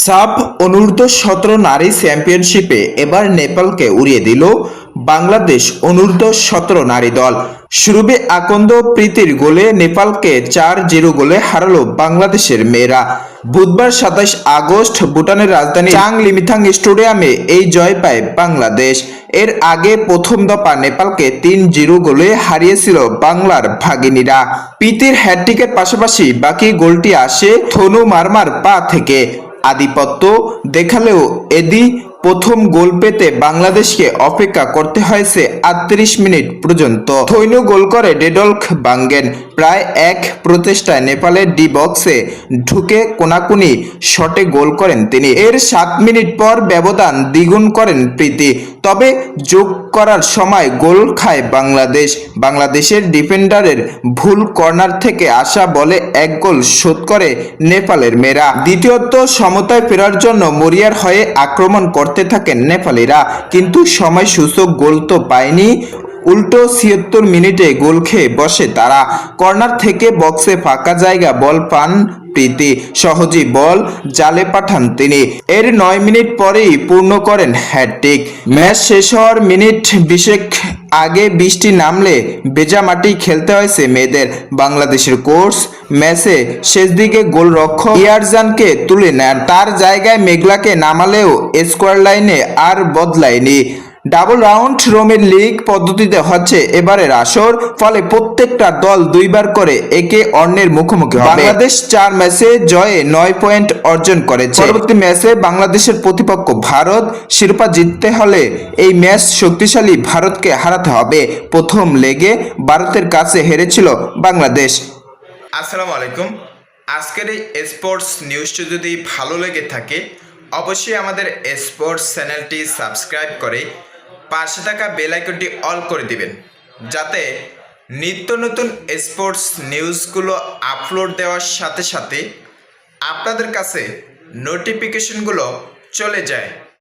সাফ অনূর্ধ্ব-17 নারী চ্যাম্পিয়নশিপে এবার নেপালকে উড়িয়ে দিল বাংলাদেশ অনূর্ধ্ব-17 নারী দল। সুরভি আকন্দ প্রীতির গোলে নেপালকে 4-0 গোলে হারালো বাংলাদেশের মেয়েরা। বুধবার 27 আগস্ট ভুটানের রাজধানী চাংলিমিথাং স্টেডিয়ামে এই জয় পায় বাংলাদেশ। এর আগে প্রথম দফা নেপালকে 3-0 গোলে হারিয়েছিল বাংলার ভাগিনীরা। প্রীতির হ্যাটট্রিকের পাশাপাশি বাকি গোলটি আসে থনু মারমার পা থেকে। আধিপত্য দেখালেও এদি প্রথম গোল পেতে বাংলাদেশকে অপেক্ষা করতে হয়েছে 38 মিনিট পর্যন্ত। থৈনু গোল করে ডেডলখ বাঙ্গেন। প্রায় এক প্রচেষ্টায় নেপালের ডি বক্সে ঢুকে কোনাকুনি শটে গোল করেন তিনি। এর 7 মিনিট পর ব্যবধান দ্বিগুণ করেন প্রীতি, তবে যোগ করার সময় গোল খায় বাংলাদেশ। বাংলাদেশের ডিফেন্ডারের ভুল কর্নার থেকে আসা বলে এক গোল শোধ করে নেপালের মেয়েরা। দ্বিতীয়ত সমতায় ফেরার জন্য মরিয়ার হয়ে আক্রমণ করতে থাকেন নেপালিরা, কিন্তু সময় সূচক গোল তো পায়নি। উল্টো 76 মিনিটে গোল খেয়ে বসে তারা। কর্নার থেকে বক্সে ফাঁকা জায়গা বল পান প্রীতি, সহজেই বল জালে পাঠান তিনি। এর 9 মিনিট পরেই পূর্ণ করেন হ্যাটট্রিক। ম্যাচ শেষ হওয়ার মিনিট 20 আগে বৃষ্টি নামলে ভেজা মাটি খেলতে হয়েছে মেয়েদের। বাংলাদেশের কোচ ম্যাচে শেষ দিকে গোলরক্ষক ইয়ারজানকে তুলে নেন, তার জায়গায় মেঘলাকে নামালেও স্কোয়ার লাইনে আর বদলায়নি। ডাবল রাউন্ড রোমের লিগ পদ্ধতিতে হচ্ছে এবারের আসর, ফলে প্রত্যেকটা দল দুইবার করে একে অন্যের মুখোমুখি হবে। বাংলাদেশ 4 ম্যাচে জয়ে 9 পয়েন্ট অর্জন করেছে। পরবর্তী ম্যাচে বাংলাদেশের প্রতিপক্ষ ভারত। শিরোপা জিততে হলে এই ম্যাচ শক্তিশালী ভারতকে হারাতে হবে। প্রথম লেগে ভারতের কাছে হেরেছিল বাংলাদেশ। আসসালামু আলাইকুম। আজকের এই স্পোর্টস নিউজটি যদি ভালো লেগে থাকে অবশ্যই আমাদের স্পোর্টস চ্যানেলটি সাবস্ক্রাইব করে পাশে থাকা বেল আইকনটি অল করে দিবেন, যাতে নিত্য নতুন স্পোর্টস নিউজগুলো আপলোড দেওয়ার সাথে সাথে আপনাদের কাছে নোটিফিকেশনগুলো চলে যায়।